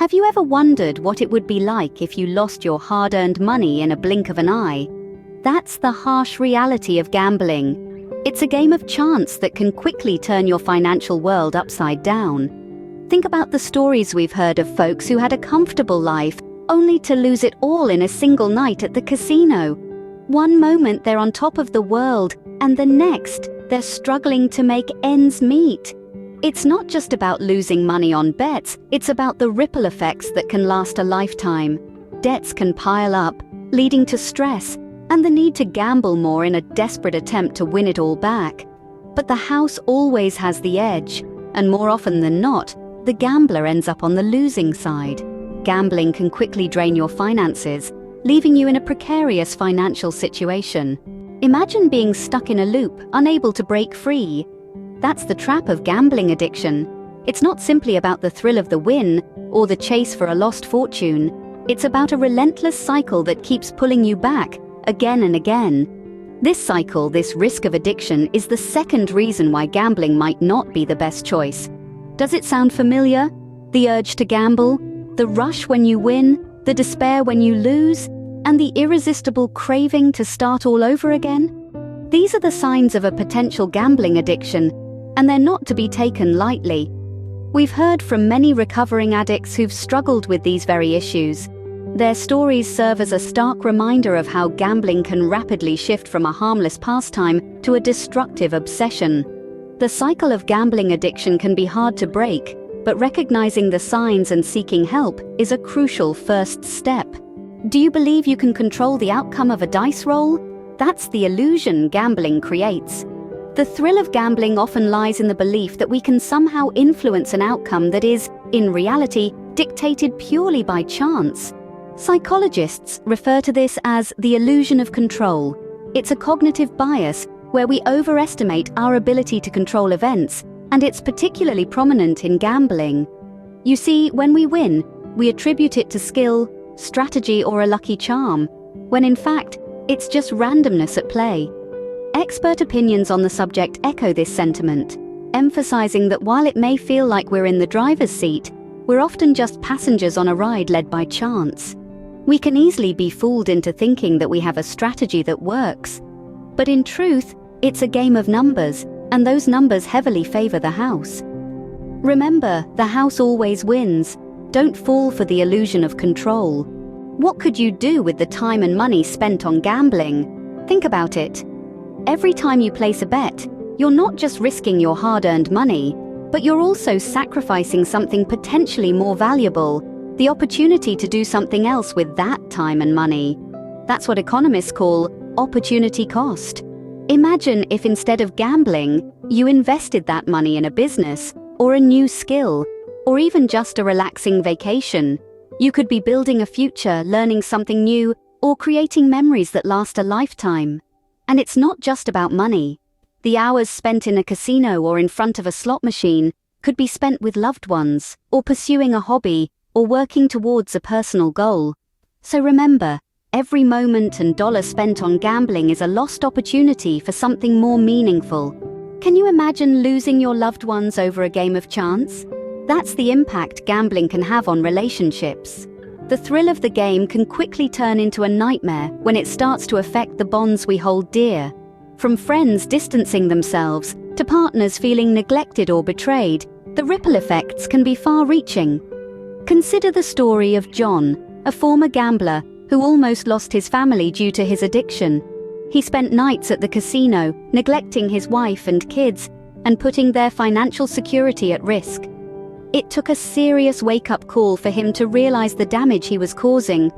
Have you ever wondered what it would be like if you lost your hard-earned money in a blink of an eye? That's the harsh reality of gambling. It's a game of chance that can quickly turn your financial world upside down. Think about the stories we've heard of folks who had a comfortable life, only to lose it all in a single night at the casino. One moment they're on top of the world, and the next, they're struggling to make ends meet. It's not just about losing money on bets, it's about the ripple effects that can last a lifetime. Debts can pile up, leading to stress, and the need to gamble more in a desperate attempt to win it all back. But the house always has the edge, and more often than not, the gambler ends up on the losing side. Gambling can quickly drain your finances, leaving you in a precarious financial situation. Imagine being stuck in a loop, unable to break free. That's the trap of gambling addiction. It's not simply about the thrill of the win or the chase for a lost fortune. It's about a relentless cycle that keeps pulling you back again and again. This cycle, this risk of addiction, is the second reason why gambling might not be the best choice. Does it sound familiar? The urge to gamble, the rush when you win, the despair when you lose, and the irresistible craving to start all over again? These are the signs of a potential gambling addiction, and they're not to be taken lightly. We've heard from many recovering addicts who've struggled with these very issues. Their stories serve as a stark reminder of how gambling can rapidly shift from a harmless pastime to a destructive obsession. The cycle of gambling addiction can be hard to break, but recognizing the signs and seeking help is a crucial first step. Do you believe you can control the outcome of a dice roll? That's the illusion gambling creates. The thrill of gambling often lies in the belief that we can somehow influence an outcome that is, in reality, dictated purely by chance. Psychologists refer to this as the illusion of control. It's a cognitive bias where we overestimate our ability to control events, and it's particularly prominent in gambling. You see, when we win, we attribute it to skill, strategy, or a lucky charm, when in fact, it's just randomness at play. Expert opinions on the subject echo this sentiment, emphasizing that while it may feel like we're in the driver's seat, we're often just passengers on a ride led by chance. We can easily be fooled into thinking that we have a strategy that works. But in truth, it's a game of numbers, and those numbers heavily favor the house. Remember, the house always wins. Don't fall for the illusion of control. What could you do with the time and money spent on gambling? Think about it. Every time you place a bet, you're not just risking your hard-earned money, but you're also sacrificing something potentially more valuable, the opportunity to do something else with that time and money. That's what economists call opportunity cost. Imagine if instead of gambling, you invested that money in a business, or a new skill, or even just a relaxing vacation. You could be building a future, learning something new, or creating memories that last a lifetime. And it's not just about money. The hours spent in a casino or in front of a slot machine could be spent with loved ones, or pursuing a hobby, or working towards a personal goal. So remember, every moment and dollar spent on gambling is a lost opportunity for something more meaningful. Can you imagine losing your loved ones over a game of chance? That's the impact gambling can have on relationships. The thrill of the game can quickly turn into a nightmare when it starts to affect the bonds we hold dear. From friends distancing themselves to partners feeling neglected or betrayed, the ripple effects can be far-reaching. Consider the story of John, a former gambler who almost lost his family due to his addiction. He spent nights at the casino, neglecting his wife and kids, and putting their financial security at risk. It took a serious wake-up call for him to realize the damage he was causing.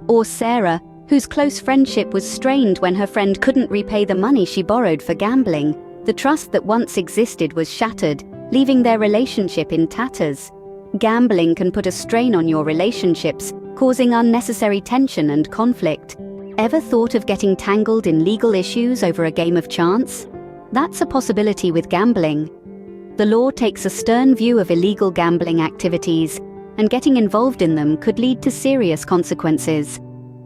Or Sarah, whose close friendship was strained when her friend couldn't repay the money she borrowed for gambling. The trust that once existed was shattered, leaving their relationship in tatters. Gambling can put a strain on your relationships, causing unnecessary tension and conflict. Ever thought of getting tangled in legal issues over a game of chance? That's a possibility with gambling. The law takes a stern view of illegal gambling activities, and getting involved in them could lead to serious consequences.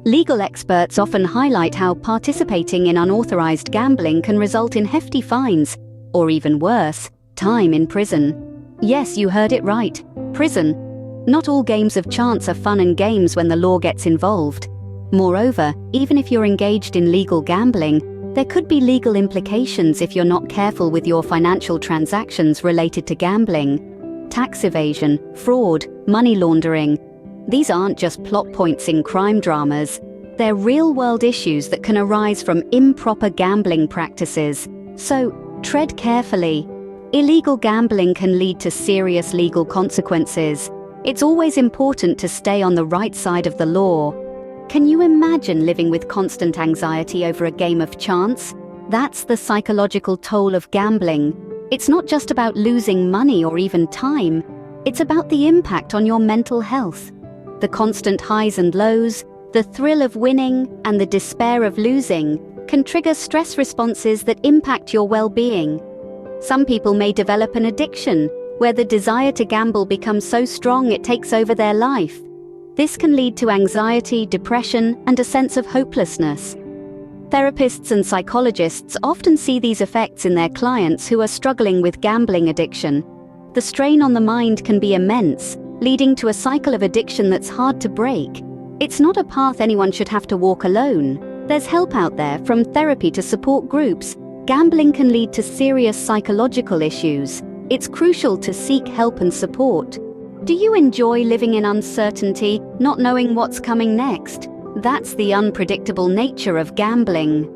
Legal experts often highlight how participating in unauthorized gambling can result in hefty fines, or even worse, time in prison. Yes, you heard it right, prison. Not all games of chance are fun and games when the law gets involved. Moreover, even if you're engaged in legal gambling, there could be legal implications if you're not careful with your financial transactions related to gambling. Tax evasion, fraud, money laundering. These aren't just plot points in crime dramas. They're real-world issues that can arise from improper gambling practices. So, tread carefully. Illegal gambling can lead to serious legal consequences. It's always important to stay on the right side of the law. Can you imagine living with constant anxiety over a game of chance? That's the psychological toll of gambling. It's not just about losing money or even time. It's about the impact on your mental health. The constant highs and lows, the thrill of winning, and the despair of losing can trigger stress responses that impact your well-being. Some people may develop an addiction, where the desire to gamble becomes so strong it takes over their life. This can lead to anxiety, depression, and a sense of hopelessness. Therapists and psychologists often see these effects in their clients who are struggling with gambling addiction. The strain on the mind can be immense, leading to a cycle of addiction that's hard to break. It's not a path anyone should have to walk alone. There's help out there, from therapy to support groups. Gambling can lead to serious psychological issues. It's crucial to seek help and support. Do you enjoy living in uncertainty, not knowing what's coming next? That's the unpredictable nature of gambling.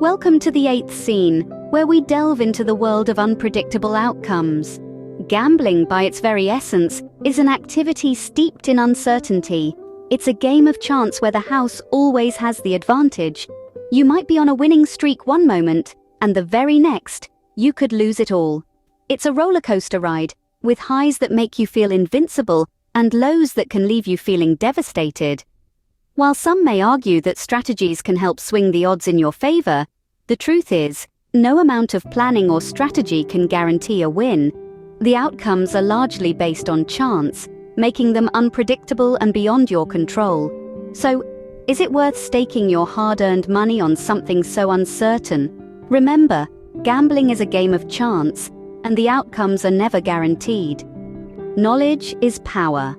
Welcome to the 8th scene, where we delve into the world of unpredictable outcomes. Gambling, by its very essence, is an activity steeped in uncertainty. It's a game of chance where the house always has the advantage. You might be on a winning streak one moment, and the very next, you could lose it all. It's a roller coaster ride, with highs that make you feel invincible and lows that can leave you feeling devastated. While some may argue that strategies can help swing the odds in your favor, the truth is, no amount of planning or strategy can guarantee a win. The outcomes are largely based on chance, making them unpredictable and beyond your control. So, is it worth staking your hard-earned money on something so uncertain? Remember, gambling is a game of chance, and the outcomes are never guaranteed. Knowledge is power.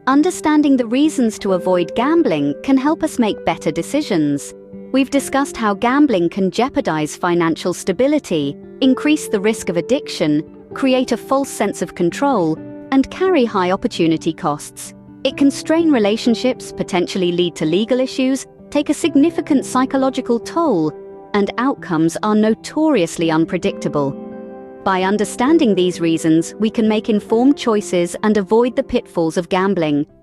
Understanding the reasons to avoid gambling can help us make better decisions. We've discussed how gambling can jeopardize financial stability, increase the risk of addiction, create a false sense of control, and carry high opportunity costs. It can strain relationships, potentially lead to legal issues, take a significant psychological toll, and outcomes are notoriously unpredictable. By understanding these reasons, we can make informed choices and avoid the pitfalls of gambling.